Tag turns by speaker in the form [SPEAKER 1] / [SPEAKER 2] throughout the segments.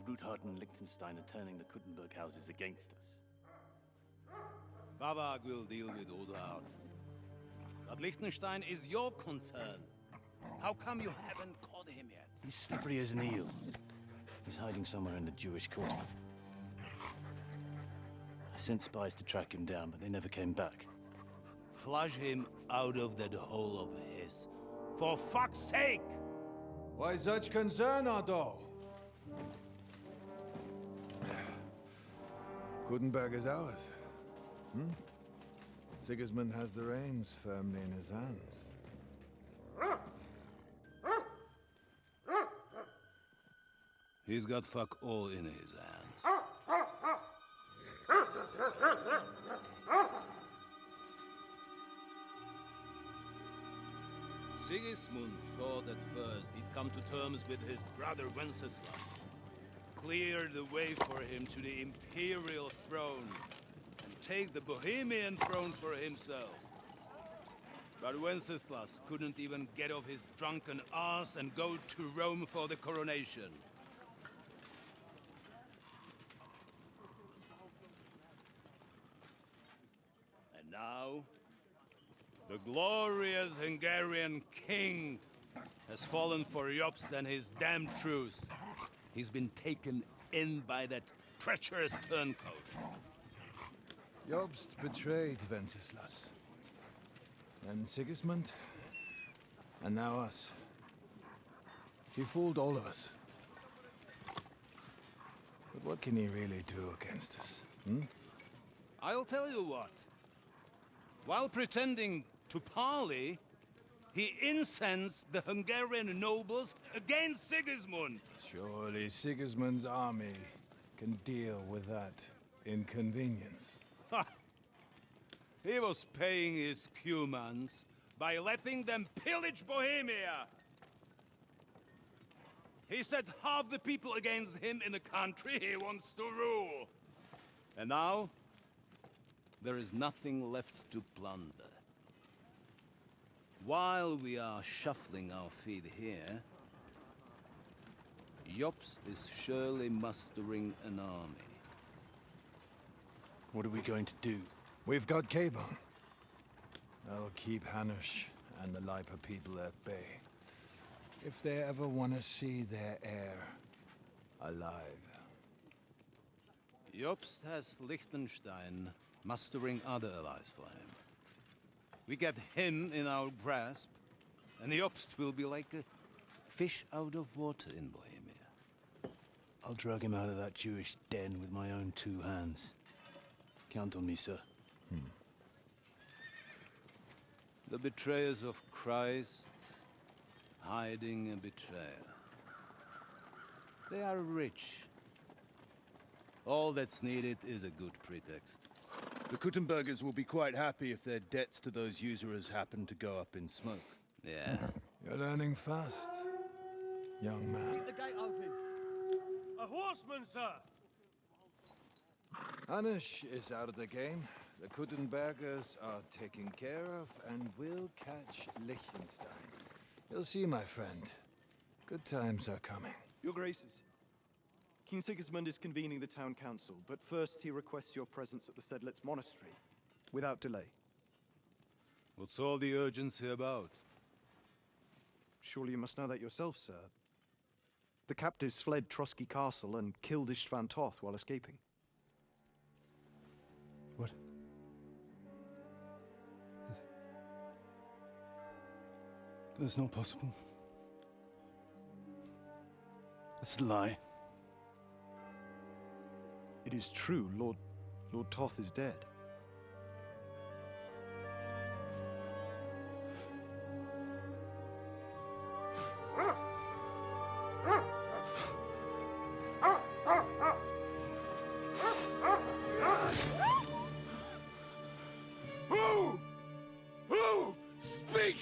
[SPEAKER 1] Bruthard and Liechtenstein are turning the Kuttenberg houses against us.
[SPEAKER 2] Bavag will deal with Bruthard. But Liechtenstein is your concern. How come you haven't caught him yet?
[SPEAKER 1] He's slippery as an eel. He's hiding somewhere in the Jewish quarter. I sent spies to track him down, but they never came back.
[SPEAKER 2] Flush him out of that hole of his. For fuck's sake!
[SPEAKER 3] Why such concern, Otto? Kuttenberg is ours. Sigismund has the reins firmly in his hands.
[SPEAKER 2] He's got fuck all in his hands. Sigismund thought at first he'd come to terms with his brother Wenceslas, clear the way for him to the imperial throne, and take the Bohemian throne for himself. But Wenceslas couldn't even get off his drunken ass and go to Rome for the coronation. And now, the glorious Hungarian king has fallen for Jobst and his damned truce. He's been taken in by that treacherous turncoat.
[SPEAKER 3] Jobst betrayed Wenceslas. And Sigismund. And now us. He fooled all of us. But what can he really do against us,
[SPEAKER 2] I'll tell you what. While pretending to parley, he incensed the Hungarian nobles against Sigismund.
[SPEAKER 3] Surely Sigismund's army can deal with that inconvenience.
[SPEAKER 2] Ha! He was paying his Cumans by letting them pillage Bohemia. He set half the people against him in the country he wants to rule. And now, there is nothing left to plunder. While we are shuffling our feet here, Jobst is surely mustering an army.
[SPEAKER 1] What are we going to do?
[SPEAKER 3] We've got Capon. That'll keep Hanush and the Lipa people at bay. If they ever want to see their heir alive.
[SPEAKER 2] Jobst has Liechtenstein mustering other allies for him. We get him in our grasp, and Jobst will be like a fish out of water in Bohemia.
[SPEAKER 1] I'll drag him out of that Jewish den with my own two hands. Count on me, sir.
[SPEAKER 2] The betrayers of Christ, hiding a betrayer. They are rich. All that's needed is a good pretext.
[SPEAKER 1] The Kuttenbergers will be quite happy if their debts to those usurers happen to go up in smoke.
[SPEAKER 2] Yeah.
[SPEAKER 3] You're learning fast, young man.
[SPEAKER 4] Keep the gate open. A horseman, sir!
[SPEAKER 3] Hanush is out of the game. The Kuttenbergers are taken care of, and we'll catch Liechtenstein. You'll see, my friend. Good times are coming.
[SPEAKER 5] Your Graces, King Sigismund is convening the town council, but first he requests your presence at the Sedlitz monastery, without delay.
[SPEAKER 2] What's all the urgency about?
[SPEAKER 5] Surely you must know that yourself, sir. The captives fled Trotsky Castle and killed Ishan Toth while escaping.
[SPEAKER 1] What? That's not possible. That's a lie.
[SPEAKER 5] It is true, Lord Toth is dead.
[SPEAKER 3] Who? Speak!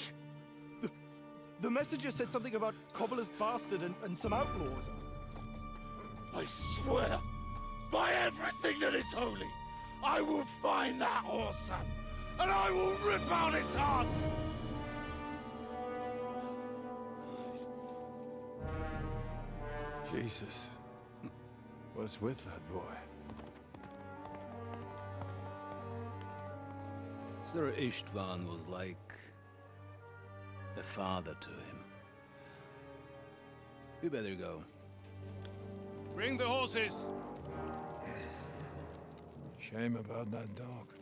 [SPEAKER 5] The messenger said something about Cobbler's bastard and some outlaws.
[SPEAKER 6] I swear, by everything that is holy, I will find that whoreson, and I will rip out his heart!
[SPEAKER 3] Jesus. What's with that boy?
[SPEAKER 1] Sir Ishtvan was like a father to him. You better go.
[SPEAKER 2] Bring the horses!
[SPEAKER 3] Shame about that dog.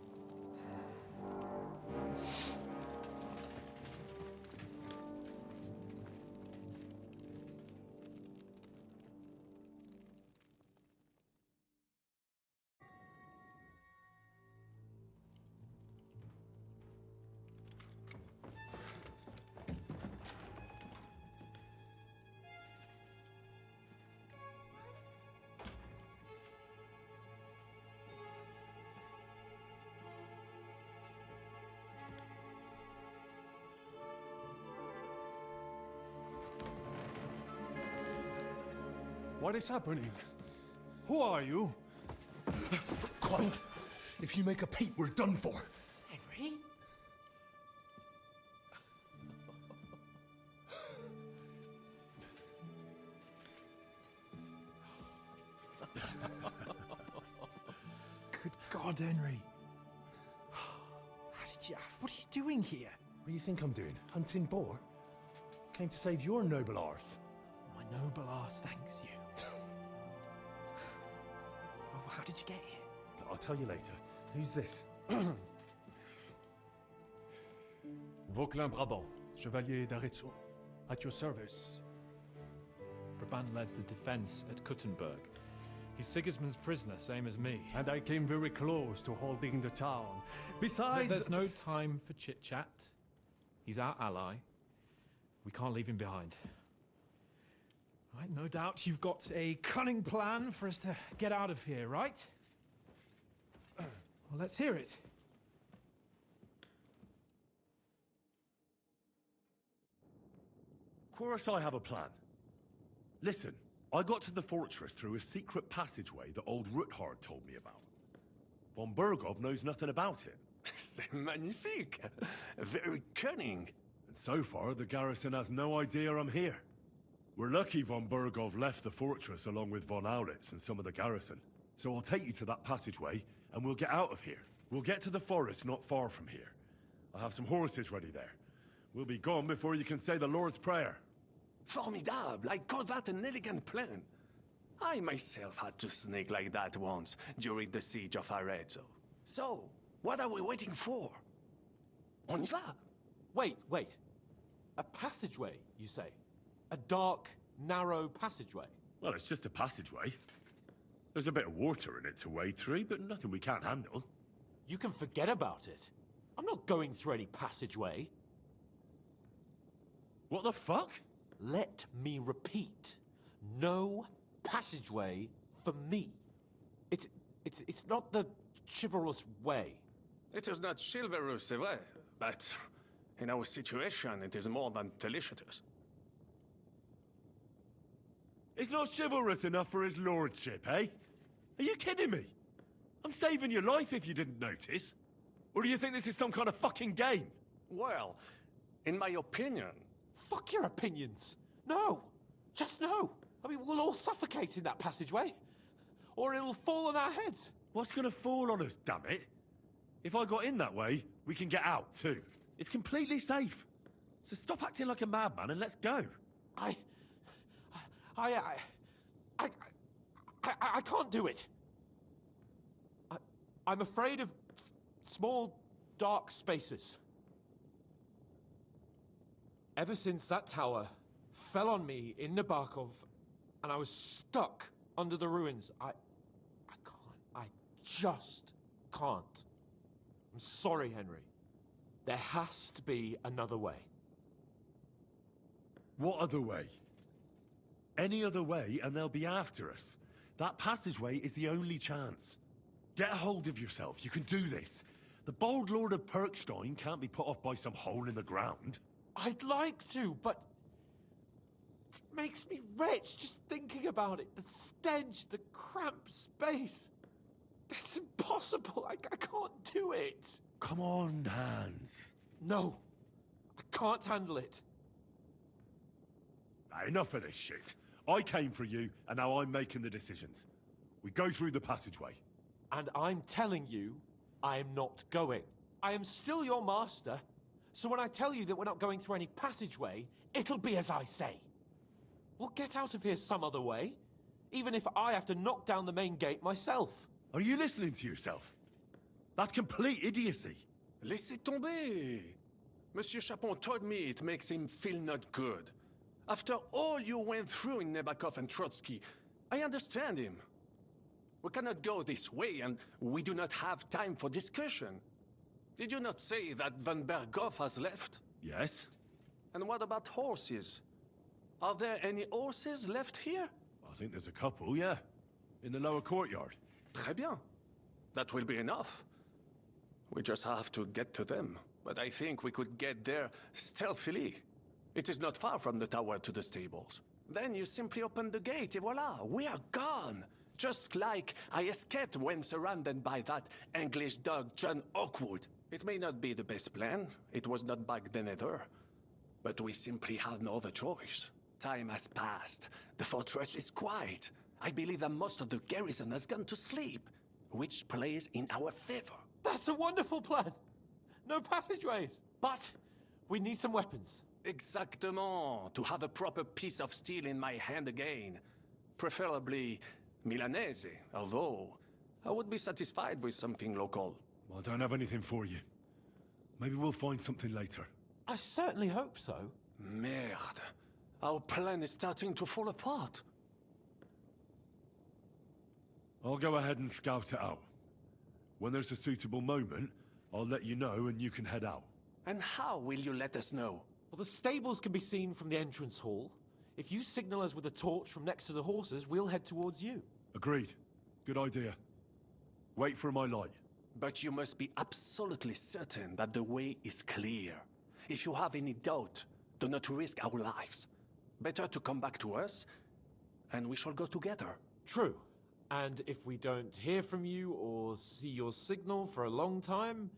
[SPEAKER 4] What is happening? Who are you?
[SPEAKER 6] Quiet. If you make a peep, we're done for.
[SPEAKER 7] Henry?
[SPEAKER 3] Good God, Henry.
[SPEAKER 7] What are you doing here?
[SPEAKER 6] What do you think I'm doing? Hunting boar? Came to save your noble arse.
[SPEAKER 7] My noble arse thanks you. Well, how did you get here?
[SPEAKER 6] I'll tell you later. Who's this?
[SPEAKER 4] Vauquelin Brabant, Chevalier d'Arezzo. At your service.
[SPEAKER 8] Brabant led the defense at Kuttenberg. He's Sigismund's prisoner, same as me.
[SPEAKER 4] And I came very close to holding the town. Besides...
[SPEAKER 8] There's no time for chit-chat. He's our ally. We can't leave him behind. Right, no doubt you've got a cunning plan for us to get out of here, right? Well, let's hear it.
[SPEAKER 6] Of course I have a plan. Listen, I got to the fortress through a secret passageway that old Ruthard told me about. Von Bergov knows nothing about it.
[SPEAKER 9] C'est magnifique! Very cunning.
[SPEAKER 6] And so far, the garrison has no idea I'm here. We're lucky von Bergov left the fortress along with von Aulitz and some of the garrison. So I'll take you to that passageway, and we'll get out of here. We'll get to the forest not far from here. I'll have some horses ready there. We'll be gone before you can say the Lord's Prayer.
[SPEAKER 9] Formidable! I call that an elegant plan. I myself had to sneak like that once during the siege of Arezzo. So, what are we waiting for? On y va!
[SPEAKER 7] Wait. A passageway, you say? A dark, narrow passageway?
[SPEAKER 6] Well, it's just a passageway. There's a bit of water in it to wade through, but nothing we can't handle.
[SPEAKER 7] You can forget about it. I'm not going through any passageway.
[SPEAKER 6] What the fuck?
[SPEAKER 7] Let me repeat. No passageway for me. It's not the chivalrous way.
[SPEAKER 9] It is not chivalrous, c'est vrai, but in our situation, it is more than delicious.
[SPEAKER 6] It's not chivalrous enough for his lordship, eh? Are you kidding me? I'm saving your life if you didn't notice. Or do you think this is some kind of fucking game?
[SPEAKER 9] Well, in my opinion...
[SPEAKER 7] Fuck your opinions. No. Just no. I mean, we'll all suffocate in that passageway. Or it'll fall on our heads.
[SPEAKER 6] What's gonna fall on us, damn it? If I got in that way, we can get out, too. It's completely safe. So stop acting like a madman and let's go.
[SPEAKER 7] I can't do it. I'm afraid of small, dark spaces. Ever since that tower fell on me in Nabokov, and I was stuck under the ruins, I just can't. I'm sorry, Henry. There has to be another way.
[SPEAKER 6] What other way? Any other way and they'll be after us. That passageway is the only chance. Get a hold of yourself, you can do this. The bold Lord of Perkstein can't be put off by some hole in the ground.
[SPEAKER 7] I'd like to, but it makes me wretched just thinking about it. The stench, the cramped space. It's impossible. I can't do it.
[SPEAKER 6] Come on, Hans.
[SPEAKER 7] No, I can't handle it.
[SPEAKER 6] Enough of this shit. I came for you, and now I'm making the decisions. We go through the passageway.
[SPEAKER 7] And I'm telling you, I am not going. I am still your master, so when I tell you that we're not going through any passageway, it'll be as I say. We'll get out of here some other way, even if I have to knock down the main gate myself.
[SPEAKER 6] Are you listening to yourself? That's complete idiocy.
[SPEAKER 9] Laissez tomber. Monsieur Capon told me it makes him feel not good. After all you went through in Nebakov and Trotsky, I understand him. We cannot go this way, and we do not have time for discussion. Did you not say that Van Berghoff has left?
[SPEAKER 6] Yes?
[SPEAKER 9] And what about horses? Are there any horses left here?
[SPEAKER 6] I think there's a couple, yeah. In the lower courtyard.
[SPEAKER 9] Très bien. That will be enough. We just have to get to them. But I think we could get there stealthily. It is not far from the tower to the stables. Then you simply open the gate, et voila, we are gone! Just like I escaped when surrounded by that English dog John Oakwood. It may not be the best plan, it was not back then either. But we simply have no other choice. Time has passed. The fortress is quiet. I believe that most of the garrison has gone to sleep, which plays in our favor.
[SPEAKER 7] That's a wonderful plan. No passageways. But we need some weapons.
[SPEAKER 9] Exactement. To have a proper piece of steel in my hand again. Preferably Milanese, although I would be satisfied with something local.
[SPEAKER 6] I don't have anything for you. Maybe we'll find something later.
[SPEAKER 7] I certainly hope so.
[SPEAKER 9] Merde. Our plan is starting to fall apart.
[SPEAKER 6] I'll go ahead and scout it out. When there's a suitable moment, I'll let you know and you can head out.
[SPEAKER 9] And how will you let us know?
[SPEAKER 7] Well, the stables can be seen from the entrance hall. If you signal us with a torch from next to the horses, we'll head towards you.
[SPEAKER 6] Agreed. Good idea. Wait for my light.
[SPEAKER 9] But you must be absolutely certain that the way is clear. If you have any doubt, do not risk our lives. Better to come back to us, and we shall go together.
[SPEAKER 7] True. And if we don't hear from you or see your signal for a long time,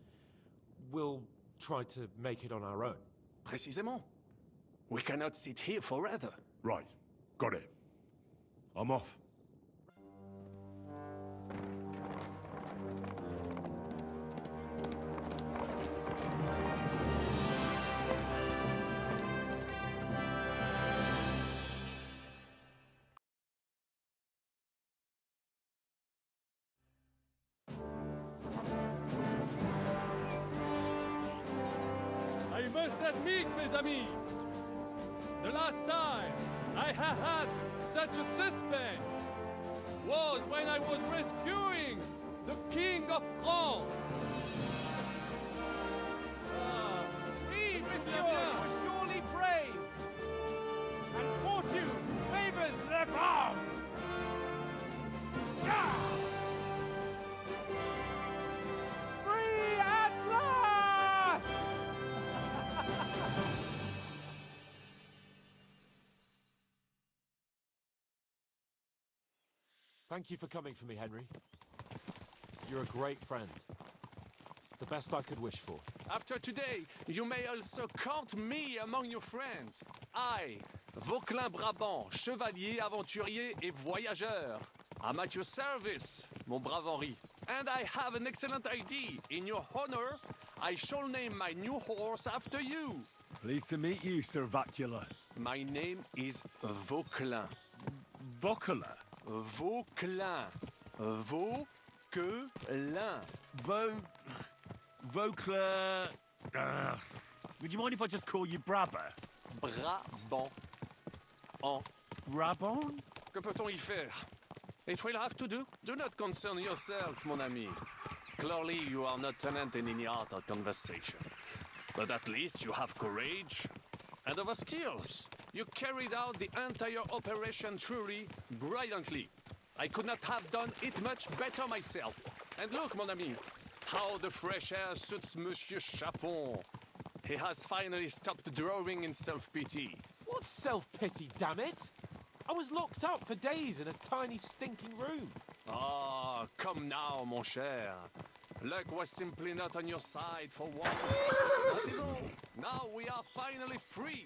[SPEAKER 7] we'll try to make it on our own.
[SPEAKER 9] Précisément. We cannot sit here forever.
[SPEAKER 6] Right. Got it. I'm off.
[SPEAKER 4] I must admit, mes amis, the last time I have had such a suspense was when I was rescuing the King of France.
[SPEAKER 8] Oui, monsieur, we're surely brave. And fortune favors the brave. Free at last!
[SPEAKER 7] Thank you for coming for me, Henry. You're a great friend. The best I could wish for.
[SPEAKER 9] After today, you may also count me among your friends. I, Vauquelin Brabant, chevalier, aventurier et voyageur. I'm at your service, mon brave Henri. And I have an excellent idea. In your honor, I shall name my new horse after you.
[SPEAKER 6] Pleased to meet you, Sir Vacula.
[SPEAKER 9] My name is Vauquelin.
[SPEAKER 6] Vocula?
[SPEAKER 9] Vauquelin. Vauquelin.
[SPEAKER 6] Vocla... would you mind if I just call you Brabber?
[SPEAKER 9] Brabant. En.
[SPEAKER 6] Brabant?
[SPEAKER 9] Que peut-on y faire? It will have to do. Do not concern yourself, mon ami. Clearly, you are not tenant in any art or conversation. But at least you have courage and other skills. You carried out the entire operation truly brilliantly. I could not have done it much better myself. And look, mon ami, how the fresh air suits Monsieur Capon. He has finally stopped drawing in self-pity.
[SPEAKER 7] What self-pity, damn it? I was locked up for days in a tiny stinking room.
[SPEAKER 9] Ah, come now, mon cher. Luck was simply not on your side for once. That is all. Now we are finally free.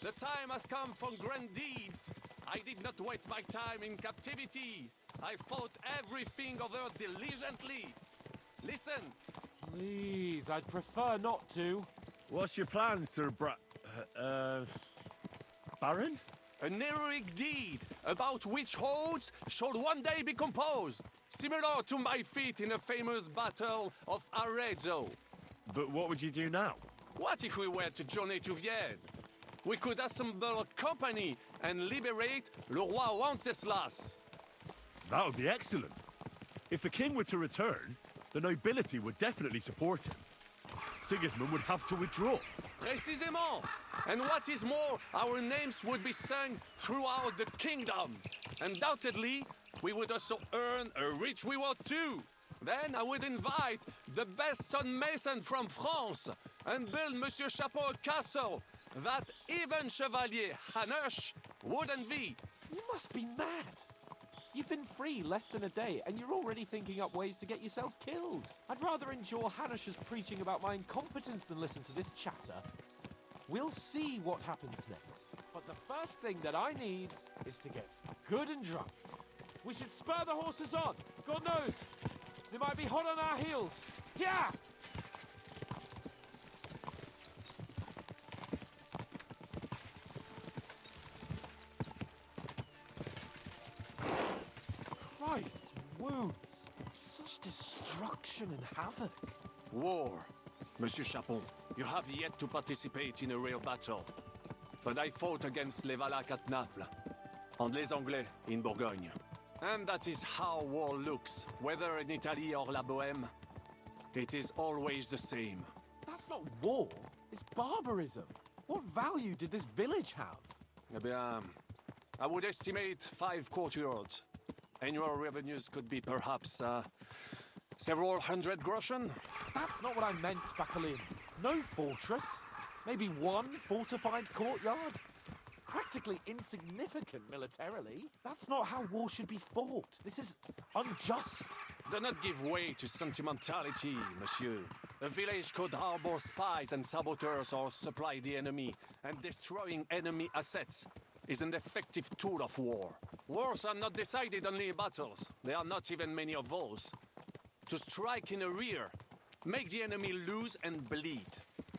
[SPEAKER 9] The time has come for grand deeds. I did not waste my time in captivity. I fought everything over diligently. Listen.
[SPEAKER 7] Please, I'd prefer not to.
[SPEAKER 6] What's your plan, Sir Baron?
[SPEAKER 9] An heroic deed about which oaths should one day be composed, similar to my feat in the famous Battle of Arezzo.
[SPEAKER 6] But what would you do now?
[SPEAKER 9] What if we were to journey to Vienne? We could assemble a company and liberate Le Roi Wenceslas.
[SPEAKER 6] That would be excellent. If the king were to return, the nobility would definitely support him. Sigismund would have to withdraw.
[SPEAKER 9] Précisément! And what is more, our names would be sung throughout the kingdom. Undoubtedly, we would also earn a rich reward too. Then I would invite the best stonemason from France and build Monsieur Capon a castle that even Chevalier Hanush would envy.
[SPEAKER 7] You must be mad. You've been free less than a day, and you're already thinking up ways to get yourself killed. I'd rather endure Hanush's preaching about my incompetence than listen to this chatter. We'll see what happens next. But the first thing that I need is to get good and drunk. We should spur the horses on. God knows, they might be hot on our heels. Yeah! Christ's wounds. Such destruction and havoc.
[SPEAKER 9] War. Monsieur Capon, you have yet to participate in a real battle. But I fought against les Valaques at Naples, and les Anglais in Bourgogne. And that is how war looks, whether in Italy or La Bohème. It is always the same.
[SPEAKER 7] That's not war, it's barbarism. What value did this village have?
[SPEAKER 9] Eh bien, I would estimate 5 courtyards. Annual revenues could be perhaps, several hundred groschen.
[SPEAKER 7] That's not what I meant, Bacalin. No fortress. Maybe one fortified courtyard. Practically insignificant militarily. That's not how war should be fought. This is unjust.
[SPEAKER 9] Do not give way to sentimentality, monsieur. A village could harbor spies and saboteurs or supply the enemy, and destroying enemy assets is an effective tool of war. Wars are not decided only in battles. There are not even many of those. To strike in the rear, make the enemy lose and bleed.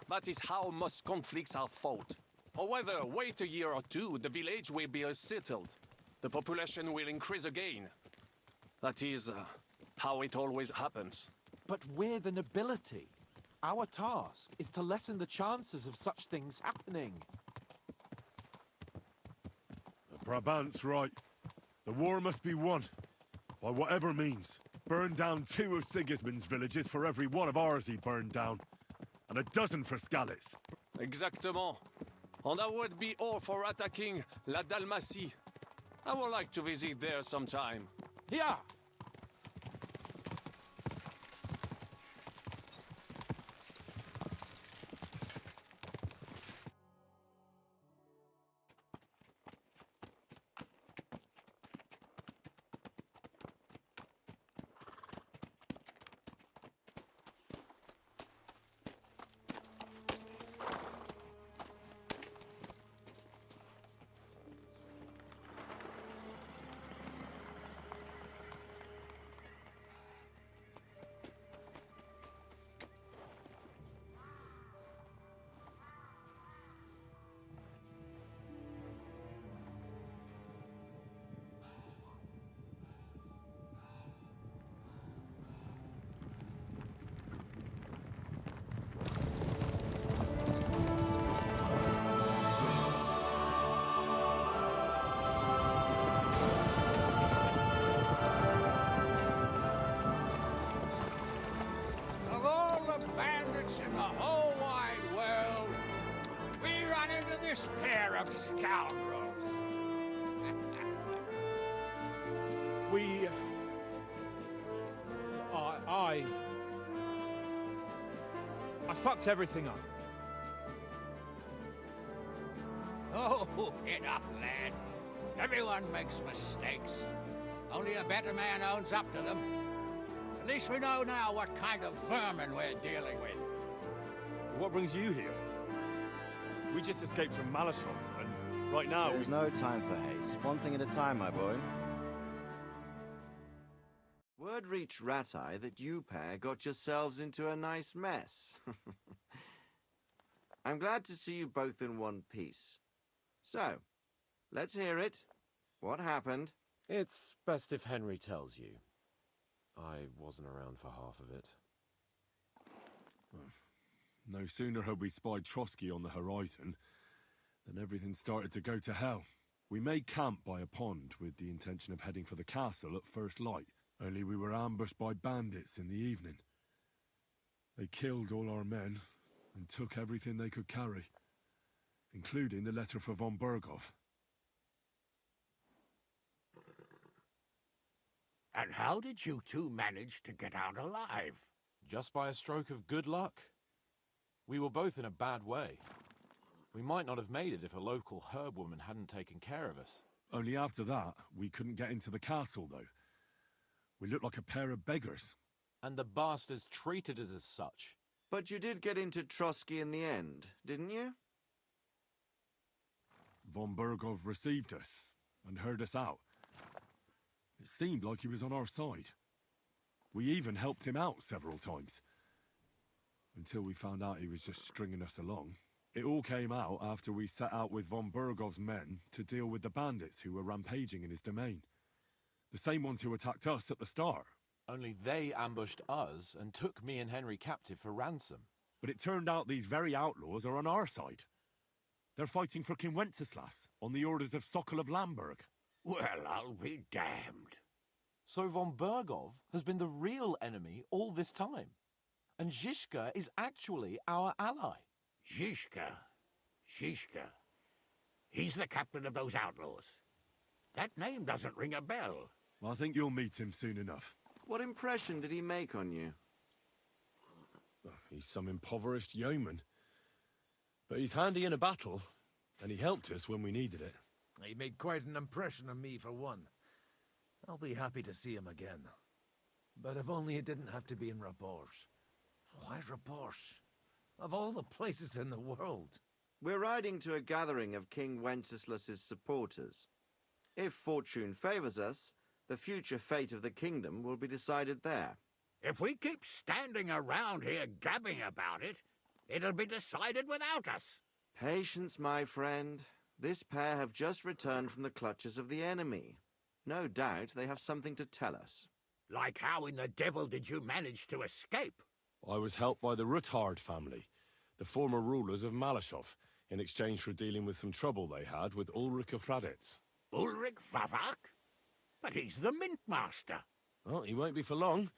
[SPEAKER 9] That is how most conflicts are fought. However, wait a year or two, the village will be settled. The population will increase again. That is how it always happens.
[SPEAKER 7] But we're the nobility. Our task is to lessen the chances of such things happening.
[SPEAKER 6] Brabant's right. The war must be won. By whatever means. Burn down 2 of Sigismund's villages for every one of ours he burned down. And a dozen for Scalise.
[SPEAKER 9] Exactement. And I would be all for attacking La Dalmatie. I would like to visit there sometime.
[SPEAKER 7] Yeah!
[SPEAKER 10] Scoundrels!
[SPEAKER 8] I fucked everything up.
[SPEAKER 10] Oh, get up, lad. Everyone makes mistakes. Only a better man owns up to them. At least we know now what kind of vermin we're dealing with.
[SPEAKER 6] What brings you here? We just escaped from Maleshov, and right now
[SPEAKER 11] There's no time for haste. One thing at a time, my boy. Word reached Rati that you pair got yourselves into a nice mess. I'm glad to see you both in one piece. So, let's hear it. What happened?
[SPEAKER 12] It's best if Henry tells you. I wasn't around for half of it.
[SPEAKER 6] No sooner had we spied Trotsky on the horizon than everything started to go to hell. We made camp by a pond with the intention of heading for the castle at first light, only we were ambushed by bandits in the evening. They killed all our men and took everything they could carry, including the letter for von Berghoff.
[SPEAKER 10] And how did you two manage to get out alive?
[SPEAKER 12] Just by a stroke of good luck. We were both in a bad way. We might not have made it if a local herb woman hadn't taken care of us.
[SPEAKER 6] Only after that, we couldn't get into the castle, though. We looked like a pair of beggars.
[SPEAKER 12] And the bastards treated us as such.
[SPEAKER 11] But you did get into Trotsky in the end, didn't you?
[SPEAKER 6] Von Berghoff received us and heard us out. It seemed like he was on our side. We even helped him out several times. Until we found out he was just stringing us along. It all came out after we set out with von Berghoff's men to deal with the bandits who were rampaging in his domain. The same ones who attacked us at the start.
[SPEAKER 12] Only they ambushed us and took me and Henry captive for ransom.
[SPEAKER 6] But it turned out these very outlaws are on our side. They're fighting for King Wenceslas on the orders of Sokol of Lamberg.
[SPEAKER 10] Well, I'll be damned.
[SPEAKER 12] So von Berghoff has been the real enemy all this time. And Zizka is actually our ally.
[SPEAKER 10] Zizka. He's the captain of those outlaws. That name doesn't ring a bell.
[SPEAKER 6] I think you'll meet him soon enough.
[SPEAKER 11] What impression did he make on you?
[SPEAKER 6] He's some impoverished yeoman. But he's handy in a battle, and he helped us when we needed it.
[SPEAKER 13] He made quite an impression on me, for one. I'll be happy to see him again. But if only it didn't have to be in Rabosh. Why Rabosh? Of all the places in the world.
[SPEAKER 11] We're riding to a gathering of King Wenceslas's supporters. If fortune favors us, the future fate of the kingdom will be decided there.
[SPEAKER 10] If we keep standing around here gabbing about it, it'll be decided without us.
[SPEAKER 11] Patience, my friend. This pair have just returned from the clutches of the enemy. No doubt they have something to tell us.
[SPEAKER 10] Like how in the devil did you manage to escape?
[SPEAKER 6] I was helped by the Ruthard family, the former rulers of Maleshov, in exchange for dealing with some trouble they had with Ulrich of Raditz.
[SPEAKER 10] Ulrich Vavak? But he's the mint master.
[SPEAKER 6] Well, he won't be for long,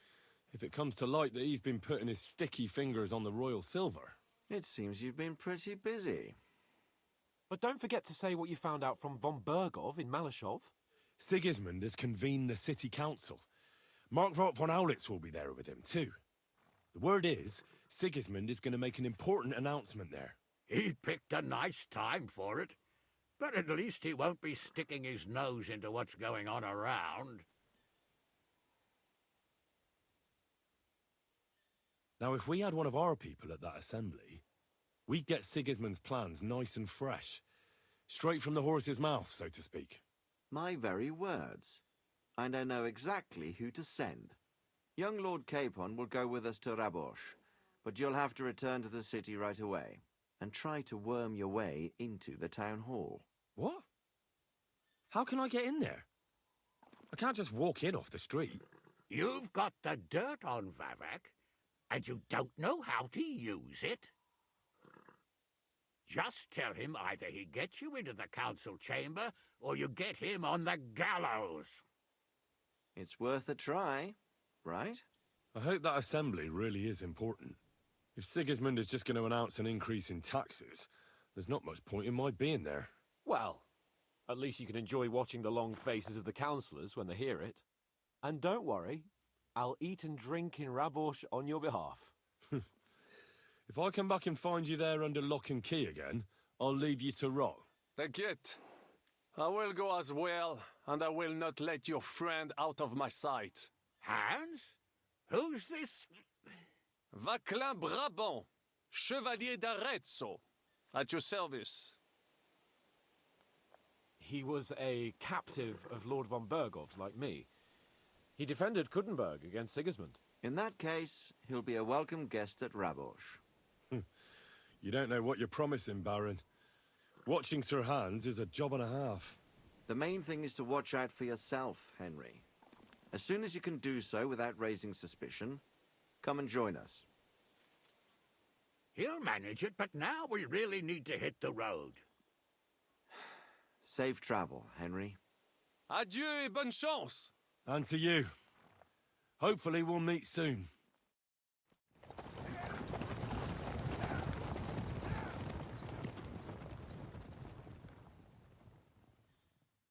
[SPEAKER 6] if it comes to light that he's been putting his sticky fingers on the royal silver.
[SPEAKER 11] It seems you've been pretty busy.
[SPEAKER 12] But don't forget to say what you found out from von Berghoff in Maleshov.
[SPEAKER 6] Sigismund has convened the city council. Markvart von Aulitz will be there with him, too. The word is, Sigismund is going to make an important announcement there.
[SPEAKER 10] He picked a nice time for it. But at least he won't be sticking his nose into what's going on around.
[SPEAKER 6] Now, if we had one of our people at that assembly, we'd get Sigismund's plans nice and fresh. Straight from the horse's mouth, so to speak.
[SPEAKER 11] My very words. And I know exactly who to send. Young Lord Capon will go with us to Rabosh, but you'll have to return to the city right away, and try to worm your way into the town hall.
[SPEAKER 6] What? How can I get in there? I can't just walk in off the street.
[SPEAKER 10] You've got the dirt on Vavak, and you don't know how to use it? Just tell him either he gets you into the council chamber, or you get him on the gallows.
[SPEAKER 11] It's worth a try, right?
[SPEAKER 6] I hope that assembly really is important. If Sigismund is just going to announce an increase in taxes, there's not much point in my being there.
[SPEAKER 12] Well, at least you can enjoy watching the long faces of the councillors when they hear it. And don't worry, I'll eat and drink in Rabosh on your behalf.
[SPEAKER 6] If I come back and find you there under lock and key again, I'll leave you to rot.
[SPEAKER 14] T'inquiète. I will go as well, and I will not let your friend out of my sight.
[SPEAKER 10] Hans? Who's this?
[SPEAKER 14] Vaclin Brabant, Chevalier d'Arezzo, at your service.
[SPEAKER 12] He was a captive of Lord von Berghoff's, like me. He defended Kuttenberg against Sigismund.
[SPEAKER 11] In that case, he'll be a welcome guest at Rabosh.
[SPEAKER 6] You don't know what you're promising, Baron. Watching Sir Hans is a job and a half.
[SPEAKER 11] The main thing is to watch out for yourself, Henry. As soon as you can do so without raising suspicion, come and join us.
[SPEAKER 10] He'll manage it, but now we really need to hit the road.
[SPEAKER 11] Safe travel, Henry.
[SPEAKER 14] Adieu et bonne chance!
[SPEAKER 6] And to you. Hopefully we'll meet soon.